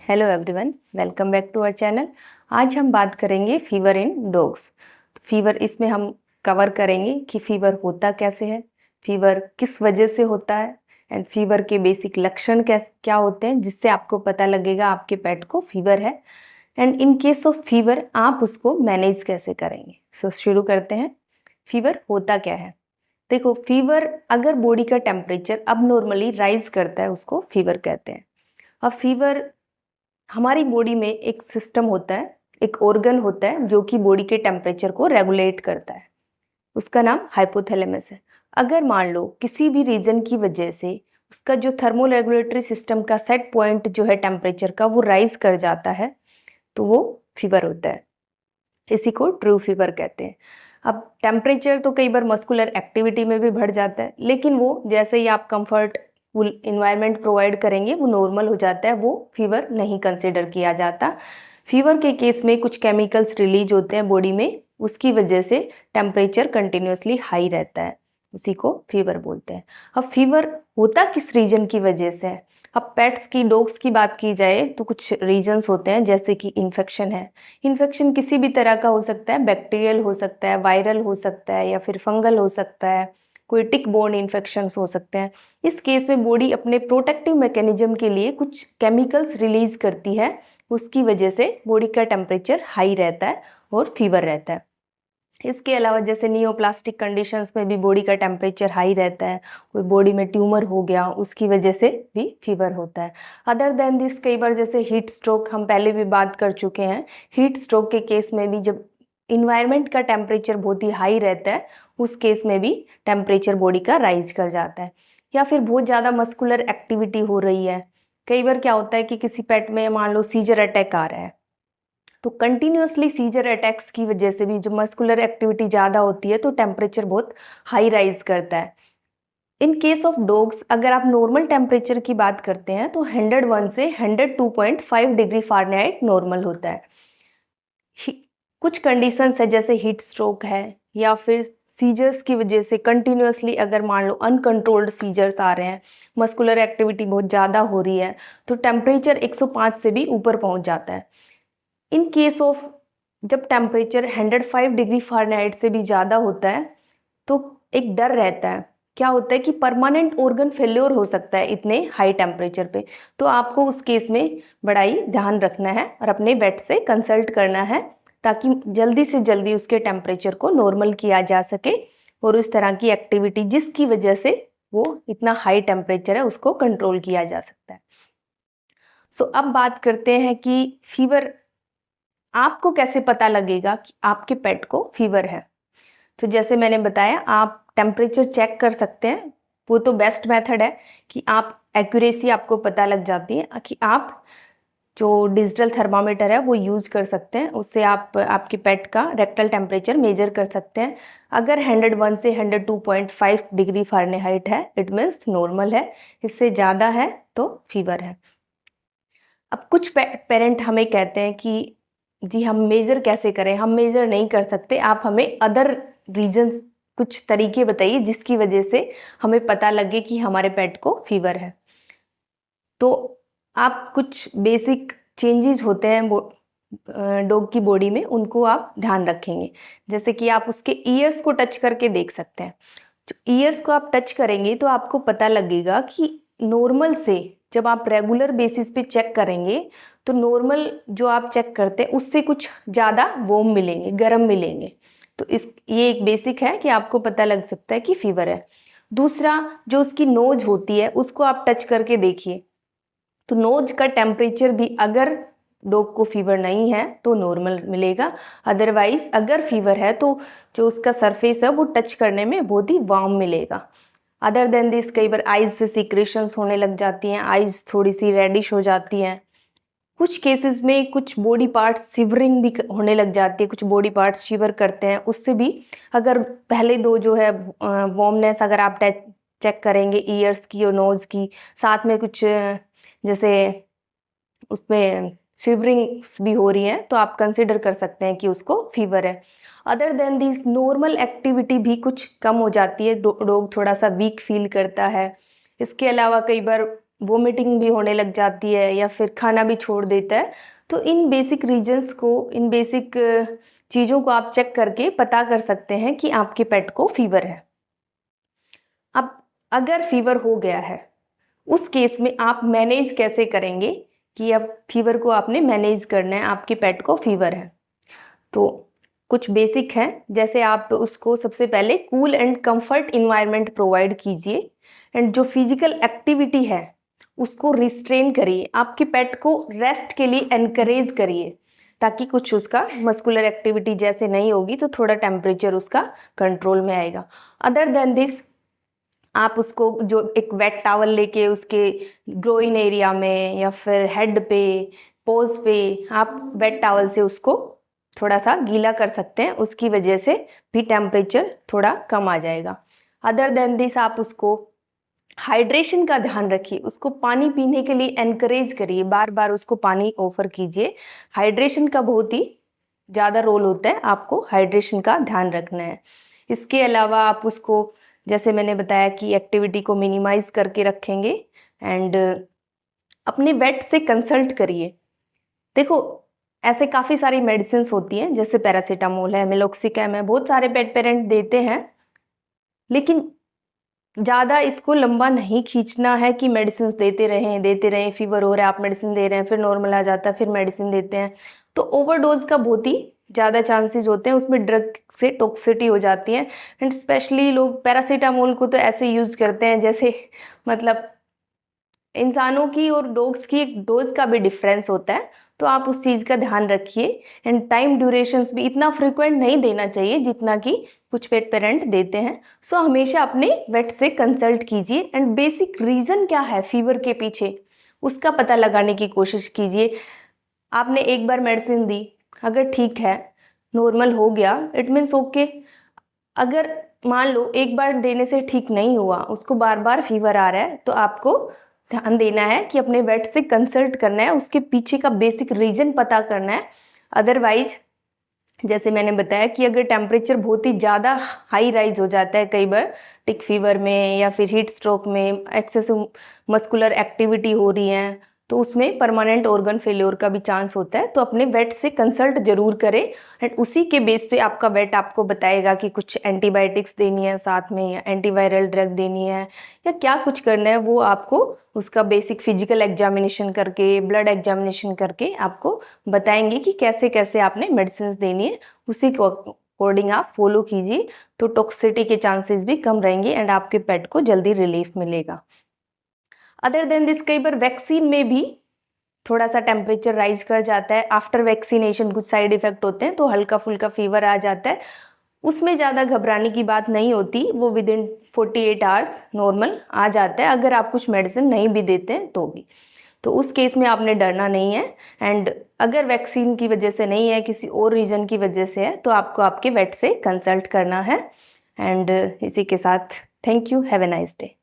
Hello everyone, welcome back to our channel. आज हम बात करेंगे फीवर इन डॉग्स। फीवर इसमें हम कवर करेंगे कि फीवर होता कैसे है, फीवर किस वजह से होता है एंड फीवर के बेसिक लक्षण क्या होते हैं जिससे आपको पता लगेगा आपके पेट को फीवर है, and in case of fever आप उसको मैनेज कैसे करेंगे। शुरू करते हैं। फीवर होता क्या है। देखो, फीवर अगर बॉडी का टेम्परेचर अब नॉर्मली राइज करता है उसको फीवर कहते हैं। अब फीवर हमारी बॉडी में एक सिस्टम होता है, एक ऑर्गन होता है जो कि बॉडी के टेम्परेचर को रेगुलेट करता है। उसका नाम हाइपोथैलेमस है। अगर मान लो किसी भी रीजन की वजह से उसका जो थर्मो रेगुलेटरी सिस्टम का सेट पॉइंट जो है टेम्परेचर का वो राइज कर जाता है तो वो फीवर होता है। इसी को ट्रू फीवर कहते हैं। अब टेम्परेचर तो कई बार मस्कुलर एक्टिविटी में भी बढ़ जाता है, लेकिन वो जैसे ही आप कंफर्ट इन्वायरमेंट प्रोवाइड करेंगे वो नॉर्मल हो जाता है, वो फीवर नहीं कंसिडर किया जाता। फीवर के केस में कुछ केमिकल्स रिलीज होते हैं बॉडी में, उसकी वजह से टेम्परेचर कंटिन्यूसली हाई रहता है, उसी को फीवर बोलते हैं। अब फीवर होता किस रीजन की वजह से है। अब पेट्स की, डॉग्स की बात की जाए तो कुछ रीजन्स होते हैं, जैसे कि इन्फेक्शन है। इन्फेक्शन किसी भी तरह का हो सकता है, बैक्टीरियल हो सकता है, वायरल हो सकता है या फिर फंगल हो सकता है, कोई टिक बोर्न इन्फेक्शंस हो सकते हैं। इस केस में बॉडी अपने प्रोटेक्टिव मैकेनिज्म के लिए कुछ केमिकल्स रिलीज करती है, उसकी वजह से बॉडी का टेम्परेचर हाई रहता है और फीवर रहता है। इसके अलावा जैसे नियोप्लास्टिक कंडीशंस में भी बॉडी का टेम्परेचर हाई रहता है, कोई बॉडी में ट्यूमर हो गया उसकी वजह से भी फीवर होता है। अदर देन दिस कई बार जैसे हीट स्ट्रोक, हम पहले भी बात कर चुके हैं। हीट स्ट्रोक के केस में भी जब इन्वायरमेंट का टेम्परेचर बहुत ही हाई रहता है उस केस में भी टेम्परेचर बॉडी का राइज कर जाता है। या फिर बहुत ज़्यादा मस्कुलर एक्टिविटी हो रही है। कई बार क्या होता है कि किसी पेट में मान लो सीजर अटैक आ रहा है, तो कंटिन्यूसली सीजर अटैक्स की वजह से भी जब मस्कुलर एक्टिविटी ज़्यादा होती है तो टेम्परेचर बहुत हाई राइज करता है। इन केस ऑफ डॉग्स अगर आप नॉर्मल टेम्परेचर की बात करते हैं तो 101 से 102.5 डिग्री फ़ारेनहाइट नॉर्मल होता है। कुछ कंडीशंस है जैसे हीट स्ट्रोक है या फिर सीजर्स की वजह से कंटिन्यूसली अगर मान लो अनकंट्रोल्ड सीजर्स आ रहे हैं, मस्कुलर एक्टिविटी बहुत ज़्यादा हो रही है, तो टेम्परेचर 105 से भी ऊपर पहुंच जाता है। इन केस ऑफ जब टेम्परेचर 105 डिग्री फ़ारेनहाइट से भी ज़्यादा होता है तो एक डर रहता है। क्या होता है कि परमानेंट ऑर्गन फेल्योर हो सकता है इतने हाई टेम्परेचर पे, तो आपको उस केस में बड़ा ही ध्यान रखना है और अपने वेट से कंसल्ट करना है ताकि जल्दी से जल्दी उसके टेम्परेचर को नॉर्मल किया जा सके और उस तरह की एक्टिविटी जिसकी वजह से वो इतना हाई टेम्परेचर है उसको कंट्रोल किया जा सकता है। अब बात करते हैं कि फीवर आपको कैसे पता लगेगा कि आपके पेट को फीवर है। तो जैसे मैंने बताया, आप टेम्परेचर चेक कर सकते हैं, वो तो बेस्ट मेथड है कि आप एक्यूरेसी आपको पता लग जाती है कि आप जो डिजिटल थर्मामीटर है वो यूज़ कर सकते हैं, उससे आप आपके पेट का रेक्टल टेम्परेचर मेजर कर सकते हैं। अगर 101 से 102.5 डिग्री फ़ारेनहाइट है इट मीन्स नॉर्मल है, इससे ज़्यादा है तो फीवर है। अब कुछ पेरेंट हमें कहते हैं कि जी हम मेजर कैसे करें, हम मेजर नहीं कर सकते, आप हमें अदर रीजंस कुछ तरीके बताइए जिसकी वजह से हमें पता लगे कि हमारे पेट को फीवर है। तो आप कुछ बेसिक चेंजेस होते हैं डॉग की बॉडी में, उनको आप ध्यान रखेंगे। जैसे कि आप उसके ईयर्स को टच करके देख सकते हैं। जो ईयर्स को आप टच करेंगे तो आपको पता लगेगा कि नॉर्मल से जब आप रेगुलर बेसिस पे चेक करेंगे तो नॉर्मल जो आप चेक करते हैं उससे कुछ ज़्यादा वार्म मिलेंगे, गर्म मिलेंगे। तो ये एक बेसिक है कि आपको पता लग सकता है कि फीवर है। दूसरा, जो उसकी नोज होती है उसको आप टच करके देखिए, तो नोज का टेम्परेचर भी अगर डॉग को फीवर नहीं है तो नॉर्मल मिलेगा, अदरवाइज अगर फीवर है तो जो उसका सरफेस है वो टच करने में बहुत ही वार्म मिलेगा। अदर देन दिस कई बार आइज से सिक्रेशंस होने लग जाती हैं, आइज थोड़ी सी रेडिश हो जाती हैं। कुछ केसेस में कुछ बॉडी पार्ट्स शिवरिंग भी होने लग जाती है, कुछ बॉडी पार्ट्स शिवर करते हैं, उससे भी अगर पहले दो जो है वार्मनेस अगर आप चेक करेंगे ईयर्स की और नोज की, साथ में कुछ जैसे उसमें शिवरिंग्स भी हो रही हैं तो आप कंसिडर कर सकते हैं कि उसको फीवर है। Other than this normal activity भी कुछ कम हो जाती है, डॉग थोड़ा सा वीक फील करता है। इसके अलावा कई बार वोमिटिंग भी होने लग जाती है या फिर खाना भी छोड़ देता है। तो इन बेसिक रीजंस को, इन बेसिक चीज़ों को आप चेक करके पता कर सकते हैं कि आपके पेट को फीवर है। अब अगर फीवर हो गया है, उस केस में आप मैनेज कैसे करेंगे कि अब फीवर को आपने मैनेज करना है, आपके पेट को फीवर है। तो कुछ बेसिक है, जैसे आप उसको सबसे पहले cool and comfort environment provide कीजिए एंड जो फिजिकल एक्टिविटी है उसको रिस्ट्रेन करिए। आपके पेट को रेस्ट के लिए एनकरेज करिए ताकि कुछ उसका मस्कुलर एक्टिविटी जैसे नहीं होगी तो थोड़ा टेम्परेचर उसका कंट्रोल में आएगा। अदर देन दिस, आप उसको जो एक वेट टॉवल लेके उसके ग्रोइन एरिया में या फिर हेड पे, पोज पे आप वेट टॉवल से उसको थोड़ा सा गीला कर सकते हैं, उसकी वजह से भी टेम्परेचर थोड़ा कम आ जाएगा। अदर देन दिस, आप उसको हाइड्रेशन का ध्यान रखिए, उसको पानी पीने के लिए एनकरेज करिए, बार बार उसको पानी ऑफर कीजिए। हाइड्रेशन का बहुत ही ज़्यादा रोल होता है, आपको हाइड्रेशन का ध्यान रखना है। इसके अलावा आप उसको, जैसे मैंने बताया कि एक्टिविटी को मिनिमाइज करके रखेंगे एंड अपने वेट से कंसल्ट करिए। देखो, ऐसे काफ़ी सारी मेडिसिन होती हैं, जैसे पैरासीटामोल है, मेलोक्सिकैम है, बहुत सारे पेट पेरेंट देते हैं, लेकिन ज़्यादा इसको लंबा नहीं खींचना है कि मेडिसिन देते रहें, फीवर हो रहा है आप मेडिसिन दे रहे हैं, फिर नॉर्मल आ जाता है फिर मेडिसिन देते हैं, तो ओवरडोज का बहुत ही ज़्यादा चांसेस होते हैं, उसमें ड्रग से टॉक्सिसिटी हो जाती है। एंड स्पेशली लोग पैरासीटामोल को तो ऐसे यूज़ करते हैं जैसे मतलब इंसानों की और डॉग्स की एक डोज का भी डिफरेंस होता है, तो आप उस चीज़ का ध्यान रखिए। एंड टाइम ड्यूरेशंस भी इतना फ्रिक्वेंट नहीं देना चाहिए जितना कि कुछ पेट पेरेंट देते हैं। सो हमेशा अपने वेट से कंसल्ट कीजिए एंड बेसिक रीज़न क्या है फीवर के पीछे उसका पता लगाने की कोशिश कीजिए। आपने एक बार मेडिसिन दी, अगर ठीक है, नॉर्मल हो गया, इट मीन्स ओके। अगर मान लो एक बार देने से ठीक नहीं हुआ, उसको बार बार फीवर आ रहा है, तो आपको ध्यान देना है कि अपने वेट से कंसल्ट करना है, उसके पीछे का बेसिक रीजन पता करना है। अदरवाइज, जैसे मैंने बताया कि अगर टेम्परेचर बहुत ही ज़्यादा हाई राइज हो जाता है कई बार टिक फीवर में या फिर हीट स्ट्रोक में, एक्सेसिव मस्कुलर एक्टिविटी हो रही है, तो उसमें परमानेंट ऑर्गन फेल्योर का भी चांस होता है। तो अपने वेट से कंसल्ट जरूर करें एंड उसी के बेस पे आपका वेट आपको बताएगा कि कुछ एंटीबायोटिक्स देनी है साथ में या एंटीवायरल ड्रग देनी है या क्या कुछ करना है, वो आपको उसका बेसिक फिजिकल एग्जामिनेशन करके, ब्लड एग्जामिनेशन करके आपको बताएंगे कि कैसे कैसे आपने मेडिसिन देनी है। उसी को अकॉर्डिंग आप फॉलो कीजिए, तो टॉक्सिसिटी के चांसेस भी कम रहेंगे एंड आपके पेट को जल्दी रिलीफ मिलेगा। अदर देन दिस, कई बार वैक्सीन में भी थोड़ा सा टेम्परेचर राइज कर जाता है, आफ्टर वैक्सीनेशन कुछ साइड इफेक्ट होते हैं, तो हल्का फुल्का फीवर आ जाता है, उसमें ज़्यादा घबराने की बात नहीं होती, वो विद इन 48 आवर्स नॉर्मल आ जाता है अगर आप कुछ मेडिसिन नहीं भी देते हैं तो भी। तो उस केस में आपने डरना नहीं है। एंड अगर वैक्सीन की वजह से नहीं है, किसी और रीज़न की वजह से है, तो आपको आपके वेट से कंसल्ट करना है। एंड इसी के साथ thank you, have a nice day.